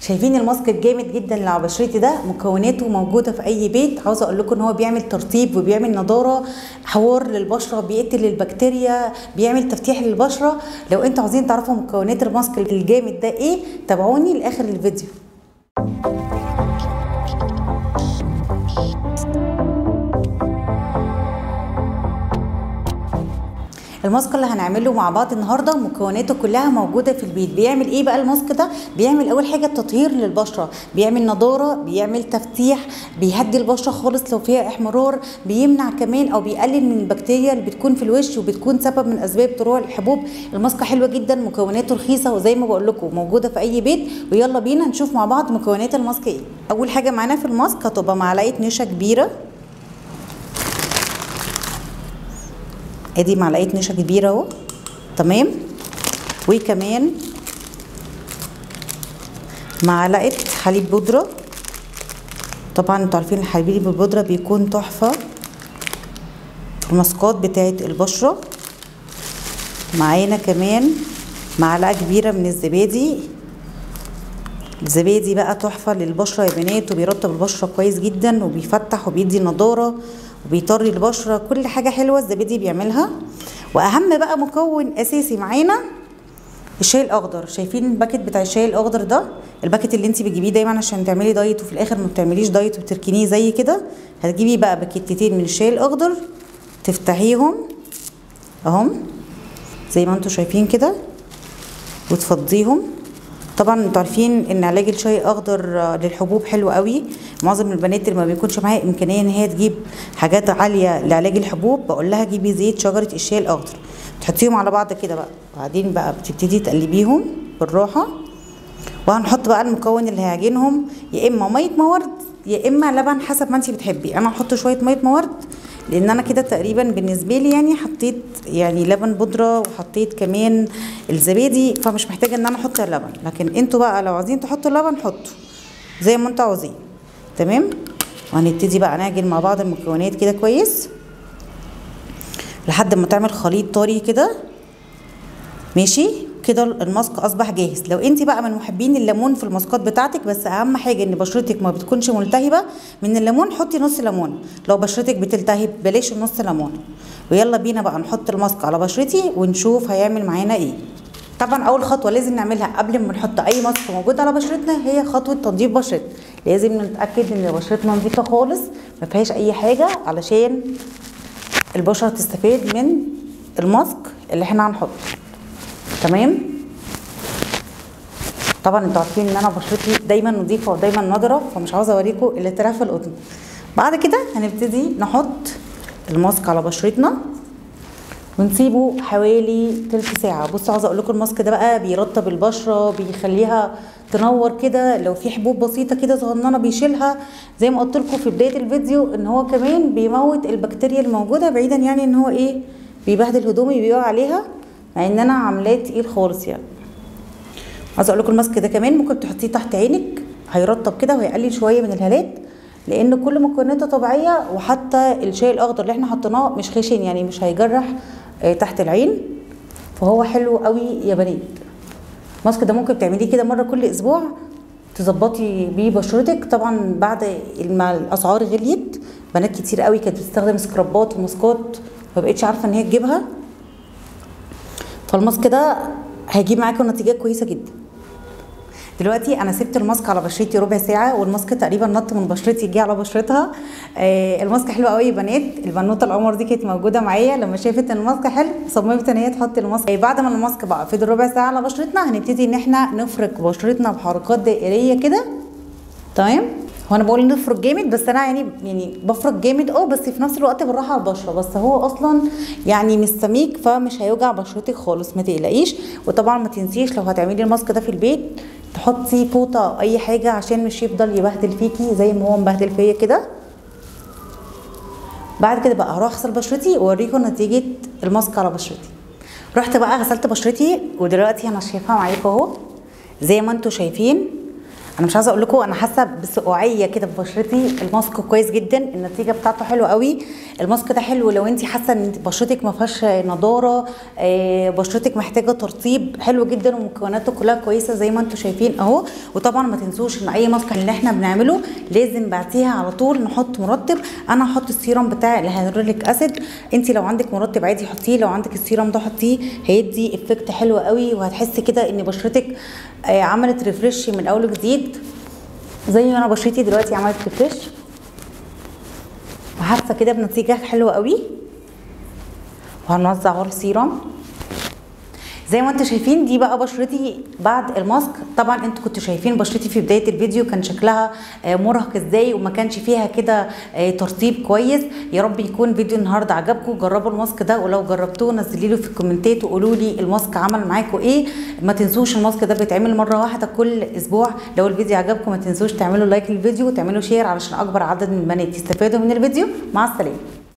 شايفين الماسك الجامد جدا اللي على بشرتي ده؟ مكوناته موجوده في اي بيت. عاوزه اقول لكم ان هو بيعمل ترطيب وبيعمل نضاره، حوار للبشره، بيقتل البكتيريا، بيعمل تفتيح للبشره. لو انتوا عاوزين تعرفوا مكونات الماسك الجامد ده ايه، تابعوني لاخر الفيديو. الماسك اللي هنعمله مع بعض النهارده مكوناته كلها موجوده في البيت. بيعمل ايه بقى الماسك ده؟ بيعمل اول حاجه تطهير للبشره، بيعمل نضاره، بيعمل تفتيح، بيهدي البشره خالص لو فيها احمرار، بيمنع كمان او بيقلل من البكتيريا اللي بتكون في الوش وبتكون سبب من اسباب طلوع الحبوب. الماسكه حلوه جدا، مكوناته رخيصه وزي ما بقول لكم موجوده في اي بيت. ويلا بينا نشوف مع بعض مكونات الماسك ايه. اول حاجه معانا في الماسك هتبقى معلقه نشا كبيره، ادي معلقه نشا كبيره اهو، تمام. وكمان معلقه حليب بودره. طبعا انتوا عارفين الحليب بالبودره بيكون تحفه في الماسكات بتاعه البشره. معانا كمان معلقه كبيره من الزبادي. الزبادي بقى تحفه للبشره يا بنات، وبيرطب البشره كويس جدا وبيفتح وبيدي نضاره وبيطري البشره، كل حاجه حلوه الزبادي بيعملها. واهم بقى مكون اساسي معانا الشاي الاخضر. شايفين الباكت بتاع الشاي الاخضر ده؟ الباكت اللي انت بتجيبيه دايما عشان تعملي دايت وفي الاخر ما بتعمليش دايت وبتركنيه زي كده. هتجيبي بقى باكيتين من الشاي الاخضر، تفتحيهم اهم زي ما انتوا شايفين كده وتفضيهم. طبعا انتوا عارفين ان علاج الشاي الاخضر للحبوب حلو قوي. معظم البنات اللي ما بيكونش معاها امكانيه ان هي تجيب حاجات عاليه لعلاج الحبوب بقول لها جيبي زيت شجره الشاي الاخضر، تحطيهم على بعض كده بقى، وبعدين بقى بتبتدي تقلبيهم بالراحه. وهنحط بقى المكون اللي هيعجنهم، يا اما ميه مورد يا اما لبن حسب ما انت بتحبي. انا هحط شويه ميه مورد لان انا كده تقريبا بالنسبه لي يعني حطيت يعني لبن بودره وحطيت كمان الزبادي، فمش محتاجه ان انا احط اللبن. لكن انتوا بقى لو عايزين تحطوا اللبن حطوا زي ما انتوا عاوزين، تمام. وهنبتدي بقى نعجن مع بعض المكونات كده كويس لحد ما تعمل خليط طري كده، ماشي كده. الماسك اصبح جاهز. لو انت بقى من محبين الليمون في الماسكات بتاعتك، بس اهم حاجه ان بشرتك ما بتكونش ملتهبه من الليمون، حطي نص ليمون. لو بشرتك بتلتهب بلاش النص ليمون. ويلا بينا بقى نحط الماسك على بشرتي ونشوف هيعمل معانا ايه. طبعا اول خطوه لازم نعملها قبل ما نحط اي ماسك موجود على بشرتنا هي خطوه تنظيف بشرتنا. لازم نتاكد ان بشرتنا نظيفه خالص ما فيهاش اي حاجه علشان البشره تستفاد من الماسك اللي احنا هنحطه، تمام. طبعا انتوا عارفين ان انا بشرتي دايما نظيفه ودايما نضره، فمش عاوزه اوريكم اللي طلع في القطن. بعد كده هنبتدي نحط الماسك على بشرتنا ونسيبه حوالي تلت ساعه. بصوا عاوزه اقول لكم الماسك ده بقى بيرطب البشره، بيخليها تنور كده، لو في حبوب بسيطه كده صغننه بيشيلها. زي ما قلت لكم في بدايه الفيديو ان هو كمان بيموت البكتيريا الموجوده، بعيدا يعني ان هو ايه بيبهدل هدومي بيقع عليها، مع ان انا عاملاه تقيل خالص يعني. عايزه اقول لكم الماسك ده كمان ممكن تحطيه تحت عينك، هيرطب كده وهيقلل شويه من الهالات، لان كل مكوناته طبيعيه. وحتى الشاي الاخضر اللي احنا حطيناه مش خشن يعني مش هيجرح تحت العين، فهو حلو قوي يا بنات. الماسك ده ممكن تعمليه كده مره كل اسبوع تظبطي بيه بشرتك. طبعا بعد ما الاسعار غليت بنات كتير قوي كانت بتستخدم سكرابات وماسكات ما بقتش عارفه ان هي تجيبها، فالماسك ده هيجيب معاكم نتيجه كويسه جدا. دلوقتي انا سبت الماسك على بشرتي ربع ساعه والماسك تقريبا نط من بشرتي جه على بشرتها. الماسك حلو قوي يا بنات. البنوته القمر دي كانت موجوده معايا لما شافت ان الماسك حلو صممت ان هي تحط الماسك. بعد ما الماسك بقى فضل ربع ساعه على بشرتنا هنبتدي ان احنا نفرك بشرتنا بحركات دائريه كده، تمام. هو انا بقول نفرك جامد بس انا يعني بفرك جامد بس في نفس الوقت بالراحه على البشره، بس هو اصلا يعني مش سميك فمش هيوجع بشرتك خالص ما تقلقيش. وطبعا ما تنسيش لو هتعملي الماسك ده في البيت تحطي فوطه او اي حاجه عشان مش يفضل يبهدل فيكي زي ما هو مبهدل فيا كده. بعد كده بقى هروح اغسل بشرتي واوريكم نتيجه الماسك على بشرتي. رحت بقى غسلت بشرتي ودلوقتي انا شايفاها معاكم اهو زي ما انتم شايفين. انا مش عايزه اقول لكم، انا حاسه بسقوعيه كده في بشرتي. الماسك كويس جدا، النتيجه بتاعته حلوه قوي. الماسك ده حلو لو انت حاسه ان بشرتك ما فيهاش نضاره، بشرتك محتاجه ترطيب، حلو جدا ومكوناته كلها كويسه زي ما انتم شايفين اهو. وطبعا ما تنسوش ان اي ماسك اللي احنا بنعمله لازم بعديها على طول نحط مرطب. انا هحط السيرم بتاع الهيالورونيك اسيد، انت لو عندك مرطب عادي حطيه، لو عندك السيرم ده حطيه، هيدي افكت حلو قوي، وهتحسي كده ان بشرتك عملت ريفرش من اول وجديد، زي ما انا بشرتي دلوقتي عملت ريفرش، وحاسه كده بنتيجه حلوه قوي. وهنوزع ورا السيرم زي ما انتم شايفين. دي بقى بشرتي بعد الماسك. طبعا انتوا كنتوا شايفين بشرتي في بدايه الفيديو كان شكلها مرهق ازاي، وما كانش فيها كده ترطيب كويس. يا رب يكون فيديو النهارده عجبكم. جربوا الماسك ده، ولو جربتوه نزلي له في الكومنتات وقولوا لي الماسك عمل معاكم ايه. ما تنسوش الماسك ده بيتعمل مره واحده كل اسبوع. لو الفيديو عجبكم ما تنسوش تعملوا لايك للفيديو وتعملوا شير علشان اكبر عدد من البنات يستفادوا من الفيديو. مع السلامه.